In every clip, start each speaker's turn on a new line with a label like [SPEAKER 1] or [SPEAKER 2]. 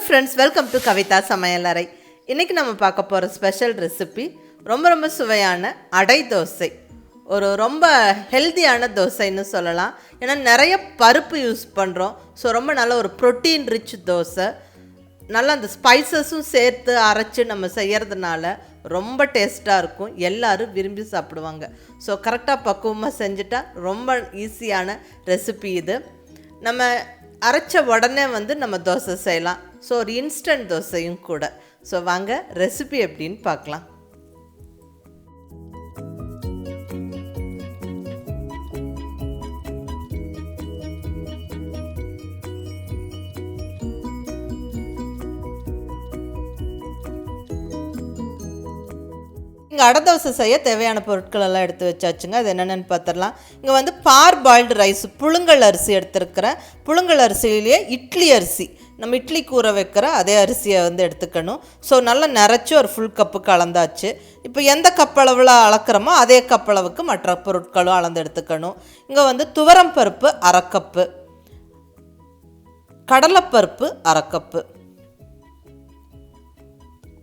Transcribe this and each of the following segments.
[SPEAKER 1] friends, welcome to Kavitha Samayalarai. இன்னைக்கு நம்ம பார்க்க போற ஸ்பெஷல் ரெசிபி ரொம்ப சுவையான அடை தோசை. ஒரு ரொம்ப ஹெல்தியான தோசைன்னு சொல்லலாம். ஏன்னா நிறைய பருப்பு யூஸ் பண்றோம். ஸோ ரொம்ப நல்ல ஒரு புரோட்டீன் ரிச் தோசை. நல்லா அந்த ஸ்பைசஸும் சேர்த்து அரைச்சு நம்ம செய்யறதுனால ரொம்ப டேஸ்ட்டாக இருக்கும். எல்லாரும் விரும்பி சாப்பிடுவாங்க. ஸோ கரெக்டாக பக்குவமாக செஞ்சுட்டா ரொம்ப ஈஸியான ரெசிபி இது. நம்ம அரைச்ச உடனே நம்ம தோசை செய்யலாம். ஸோ ஒரு இன்ஸ்டன்ட் தோசையும் கூட. ஸோ வாங்க ரெசிபி எப்படின்னு பார்க்கலாம். இங்கே அடை தோசை செய்ய தேவையான பொருட்கள் எல்லாம் எடுத்து வச்சாச்சுங்க. அது என்னென்னு பார்த்துடலாம். இங்கே பார் பாயில்டு ரைஸ், புழுங்கல் அரிசி எடுத்துருக்கிறேன். புழுங்கல் அரிசியிலேயே இட்லி அரிசி, நம்ம இட்லி கூற வைக்கிற அதே அரிசியை எடுத்துக்கணும். ஸோ நல்லா நிறச்சி ஒரு ஃபுல் கப்பு கலந்தாச்சு. இப்போ எந்த கப்பளவில் அளக்கிறோமோ அதே கப்பளவுக்கு மற்ற பொருட்களும் அளந்து எடுத்துக்கணும். இங்கே துவரம் பருப்பு அரை கப்பு, கடலைப்பருப்பு அரை கப்பு,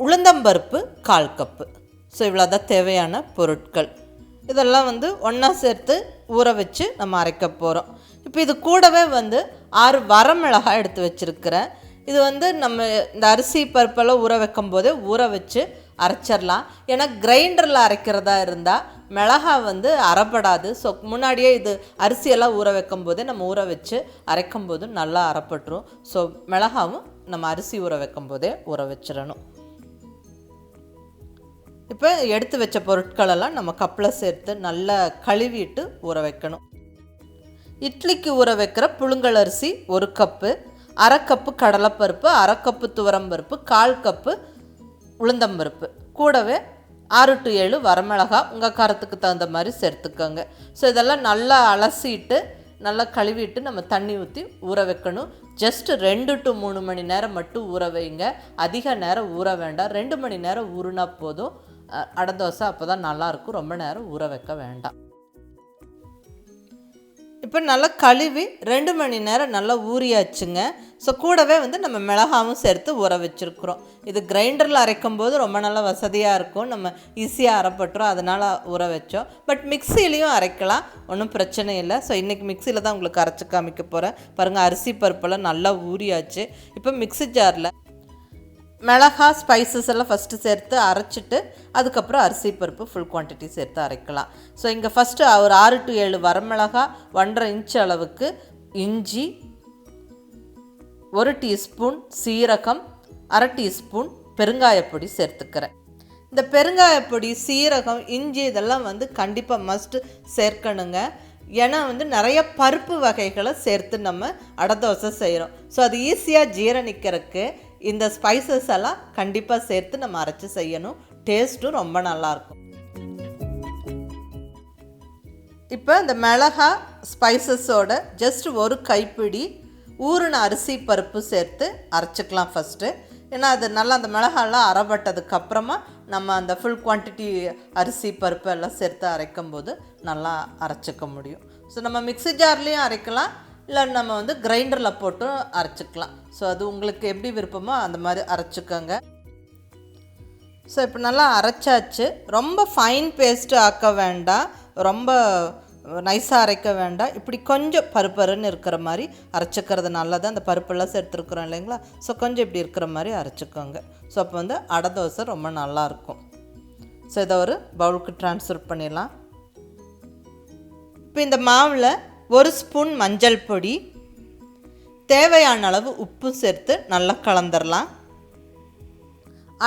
[SPEAKER 1] உளுந்தம்பருப்பு 1/4 கப்பு. ஸோ இவ்வளோதான் தேவையான பொருட்கள். இதெல்லாம் ஒன்றா சேர்த்து ஊற வச்சு நம்ம அரைக்க போகிறோம். இப்போ இது கூடவே 6 வரமிளகாய் எடுத்து வச்சுருக்கிறேன். இது நம்ம இந்த அரிசி பருப்பெல்லாம் ஊற வைக்கும் போதே ஊற வச்சு அரைச்சிடலாம். ஏன்னா கிரைண்டரில் அரைக்கிறதா இருந்தால் மிளகாய் அரைப்படாது. ஸோ முன்னாடியே இது அரிசியெல்லாம் ஊற வைக்கும் போதே நம்ம ஊற வச்சு அரைக்கும் போது நல்லா அரைப்பட்டுரும். ஸோ மிளகாவும் நம்ம அரிசி ஊற வைக்கும் போதே ஊற வச்சிடணும். இப்போ எடுத்து வச்ச பொருட்களெல்லாம் நம்ம கப்பில் சேர்த்து நல்லா கழுவிட்டு ஊற வைக்கணும். இட்லிக்கு ஊற வைக்கிற புழுங்கல் அரிசி 1 கப்பு, அரை கப்பு கடலைப்பருப்பு, அரை கப்பு துவரம்பருப்பு, 1/4 கப்பு உளுந்தம்பருப்பு, கூடவே 6 to 7 வரமிளகாய் உங்கள் காரத்துக்கு தகுந்த மாதிரி சேர்த்துக்கோங்க. ஸோ இதெல்லாம் நல்லா அலசிட்டு நல்லா கழுவிட்டு நம்ம தண்ணி ஊற்றி ஊற வைக்கணும். ஜஸ்ட் 2 to 3 மணி நேரம் மட்டும் ஊற வைங்க. அதிக நேரம் ஊற வேண்டாம். 2 மணி நேரம் ஊறினா போதும். அடை தோசை அப்போ தான் நல்லாயிருக்கும். ரொம்ப நேரம் ஊற வைக்க வேண்டாம். இப்போ நல்லா கழுவி 2 மணி நேரம் நல்லா ஊறியாச்சுங்க. ஸோ கூடவே நம்ம மிளகாவும் சேர்த்து ஊற வச்சுருக்குறோம். இது கிரைண்டரில் அரைக்கும் போது ரொம்ப நல்லா வசதியாக இருக்கும். நம்ம ஈஸியாக அரைப்பட்டுரும், அதனால் ஊற வச்சோம். பட் மிக்சிலையும் அரைக்கலாம், ஒன்றும் பிரச்சனை இல்லை. ஸோ இன்றைக்கி மிக்சியில் தான் உங்களுக்கு அரைச்சி காமிக்க போகிறேன். பாருங்கள், அரிசி பருப்பெல்லாம் நல்லா ஊறியாச்சு. இப்போ மிக்சி ஜாரில் மிளகாய் ஸ்பைசஸ் எல்லாம் ஃபஸ்ட்டு சேர்த்து அரைச்சிட்டு அதுக்கப்புறம் அரிசி பருப்பு ஃபுல் குவான்டிட்டி சேர்த்து அரைக்கலாம். ஸோ இங்கே ஃபஸ்ட்டு ஒரு 6 to 7 வரமிளகாய், 1.5 இன்ச் அளவுக்கு இஞ்சி, 1 டீஸ்பூன் சீரகம், 1/2 டீஸ்பூன் பெருங்காயப்பொடி சேர்த்துக்கிறேன். இந்த பெருங்காயப்பொடி, சீரகம், இஞ்சி இதெல்லாம் கண்டிப்பாக மஸ்ட்டு சேர்க்கணுங்க. ஏன்னா நிறைய பருப்பு வகைகளை சேர்த்து நம்ம அடை தோசை செய்கிறோம். ஸோ அது ஈஸியாக ஜீரணிக்கிறதுக்கு இந்த ஸ்பைசஸ் எல்லாம் கண்டிப்பாக சேர்த்து நம்ம அரைச்சி செய்யணும். டேஸ்ட்டும் ரொம்ப நல்லாயிருக்கும். இப்போ இந்த மிளகாய் ஸ்பைசஸோட ஜஸ்ட் 1 கைப்பிடி ஊறின அரிசி பருப்பு சேர்த்து அரைச்சிக்கலாம் ஃபஸ்ட்டு. ஏன்னா அது நல்லா அந்த மிளகாயெல்லாம் அரைப்பட்டதுக்கப்புறமா நம்ம அந்த ஃபுல் குவான்டிட்டி அரிசி பருப்பு எல்லாம் சேர்த்து அரைக்கும் போது நல்லா அரைச்சிக்க முடியும். ஸோ நம்ம மிக்ஸி ஜார்லேயும் அரைக்கலாம், இல்லை நம்ம கிரைண்டரில் போட்டும் அரைச்சிக்கலாம். ஸோ அது உங்களுக்கு எப்படி விருப்பமோ அந்த மாதிரி அரைச்சிக்கோங்க. ஸோ இப்போ நல்லா அரைச்சாச்சு. ரொம்ப ஃபைன் பேஸ்ட்டு ஆக்க வேண்டாம், ரொம்ப நைஸாக அரைக்க வேண்டாம். இப்படி கொஞ்சம் பருப்பருன்னு இருக்கிற மாதிரி அரைச்சிக்கிறது நல்லது. அந்த பருப்பெல்லாம் சேர்த்துருக்குறோம் இல்லைங்களா? ஸோ கொஞ்சம் இப்படி இருக்கிற மாதிரி அரைச்சிக்கோங்க. ஸோ அப்போ அடை தோசை ரொம்ப நல்லாயிருக்கும். ஸோ இதை ஒரு பவுலுக்கு ட்ரான்ஸ்ஃபர் பண்ணிடலாம். இப்போ இந்த மாவில் 1 ஸ்பூன் மஞ்சள் பொடி, தேவையான அளவு உப்பு சேர்த்து நல்லா கலந்துடலாம்.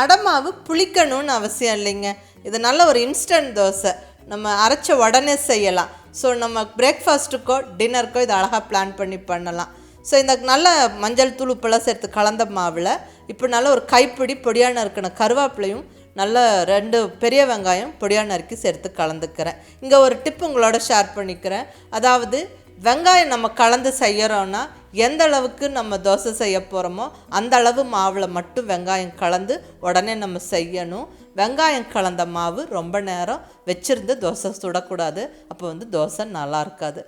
[SPEAKER 1] அடை மாவு புளிக்கணும்னு அவசியம் இல்லைங்க. இது நல்ல ஒரு இன்ஸ்டன்ட் தோசை, நம்ம அரைச்ச உடனே செய்யலாம். ஸோ நம்ம பிரேக்ஃபாஸ்ட்டுக்கோ டின்னருக்கோ இதை அழகாக பிளான் பண்ணி பண்ணலாம். ஸோ இந்த நல்ல மஞ்சள் தூள் உப்பெல்லாம் சேர்த்து கலந்த மாவில் இப்போ நல்ல ஒரு கைப்பிடி பொடியாக நறுக்கின கருவேப்பிலையும், நல்ல 2 பெரிய வெங்காயம் பொடியாக நறுக்கி சேர்த்து கலந்துக்கிறேன். இங்கே ஒரு டிப் உங்களோட ஷேர் பண்ணிக்கிறேன். அதாவது வெங்காயம் நம்ம கலந்து செய்கிறோன்னா எந்த அளவுக்கு நம்ம தோசை செய்ய போகிறோமோ அந்த அளவு மாவில் மட்டும் வெங்காயம் கலந்து உடனே நம்ம செய்யணும். வெங்காயம் கலந்த மாவு ரொம்ப நேரம் வச்சுருந்து தோசை சுடக்கூடாது. அப்போ தோசை நல்லா இருக்காது.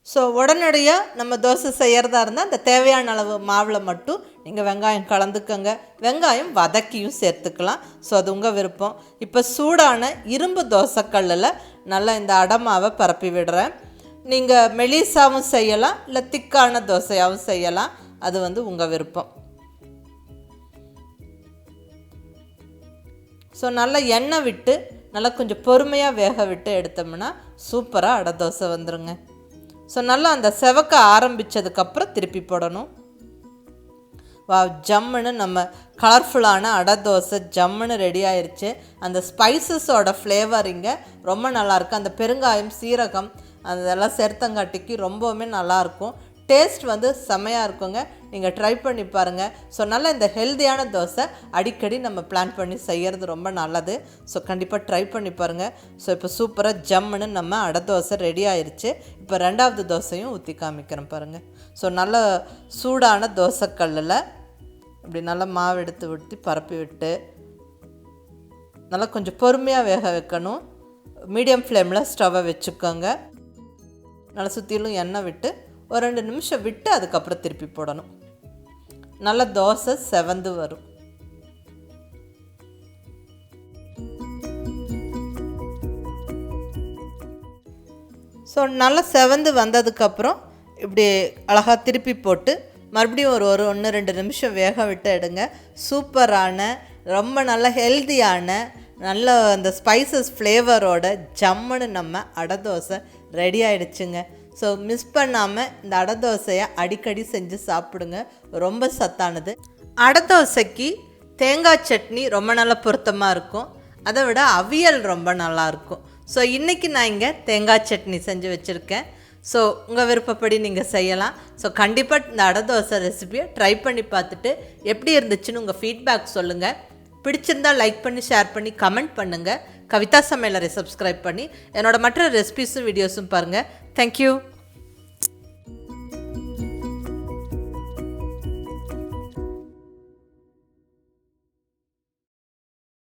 [SPEAKER 1] ஸோ உடனடியாக நம்ம தோசை செய்கிறதா இருந்தால் அந்த தேவையான அளவு மாவில் மட்டும் நீங்கள் வெங்காயம் கலந்துக்கங்க, வெங்காயம் வதக்கியும் சேர்த்துக்கலாம். ஸோ அது உங்கள் விருப்பம். இப்போ சூடான இரும்பு தோசைக்கல்லில் நல்லா இந்த அடமாவை பரப்பி விடுறேன். நீங்கள் மெலிசாவும் செய்யலாம், இல்லை திக்கான தோசையாகவும் செய்யலாம். அது உங்கள் விருப்பம். ஸோ நல்லா எண்ணெய் விட்டு நல்லா கொஞ்சம் பொறுமையாக வேக விட்டு எடுத்தோம்னா சூப்பராக அடை தோசை வந்துடுங்க. ஸோ நல்லா அந்த செவக்க ஆரம்பித்ததுக்கப்புறம் திருப்பி போடணும். ஜம்முன்னு நம்ம கலர்ஃபுல்லான அடை தோசை ஜம்முன்னு ரெடி ஆயிடுச்சு. அந்த ஸ்பைசஸோட ஃப்ளேவரிங்க ரொம்ப நல்லாயிருக்கும். அந்த பெருங்காயம், சீரகம் அதெல்லாம் சேர்த்தங்காட்டிக்கு ரொம்பவுமே நல்லாயிருக்கும். டேஸ்ட் செம்மையாக இருக்குங்க. நீங்கள் ட்ரை பண்ணி பாருங்கள். ஸோ நல்லா இந்த ஹெல்த்தியான தோசை அடிக்கடி நம்ம பிளான் பண்ணி செய்கிறது ரொம்ப நல்லது. ஸோ கண்டிப்பாக ட்ரை பண்ணி பாருங்கள். ஸோ இப்போ சூப்பராக ஜம்முன்னு நம்ம அடை தோசை ரெடி ஆயிடுச்சு. இப்போ ரெண்டாவது தோசையும் ஊற்றி காமிக்கிறேன் பாருங்கள். ஸோ நல்ல சூடான தோசைக்கல்லில் இப்படி நல்லா மாவு எடுத்து ஊற்றி பரப்பி விட்டு நல்லா கொஞ்சம் பொறுமையாக வேக வைக்கணும். மீடியம் ஃப்ளேமில் ஸ்டவ்வை வச்சுக்கோங்க. நல்லா சுற்றிலும் எண்ணெய் விட்டு ஒரு 2 நிமிஷம் விட்டு அதுக்கப்புறம் திருப்பி போடணும். நல்ல தோசை செவந்து வரும். ஸோ நல்லா செவந்து வந்ததுக்கப்புறம் இப்படி அழகாக திருப்பி போட்டு மறுபடியும் ஒரு 1-2 நிமிஷம் வேக விட்டு எடுங்க. சூப்பரான ரொம்ப நல்ல ஹெல்த்தியான நல்ல அந்த ஸ்பைசஸ் ஃப்ளேவரோட ஜம்முன்னு நம்ம அடை தோசை ரெடி ஆகிடுச்சுங்க. ஸோ மிஸ் பண்ணாமல் இந்த அடை தோசையை அடிக்கடி செஞ்சு சாப்பிடுங்க. ரொம்ப சத்தானது. அடை தோசைக்கு தேங்காய் சட்னி ரொம்ப நல்லா பொருத்தமாக இருக்கும். அதை விட அவியல் ரொம்ப நல்லாயிருக்கும். ஸோ இன்றைக்கி நான் இங்கே தேங்காய் சட்னி செஞ்சு வச்சுருக்கேன். ஸோ உங்கள் விருப்பப்படி நீங்கள் செய்யலாம். ஸோ கண்டிப்பாக இந்த அடை தோசை ரெசிபியை ட்ரை பண்ணி பார்த்துட்டு எப்படி இருந்துச்சுன்னு உங்கள் ஃபீட்பேக் சொல்லுங்கள். பிடிச்சிருந்தால் லைக் பண்ணி, ஷேர் பண்ணி, கமெண்ட் பண்ணுங்கள். கவிதா சமையலரை சப்ஸ்கிரைப் பண்ணி என்னோட மற்ற ரெசிபிஸும் வீடியோஸும் பாருங்கள். தேங்க்யூ.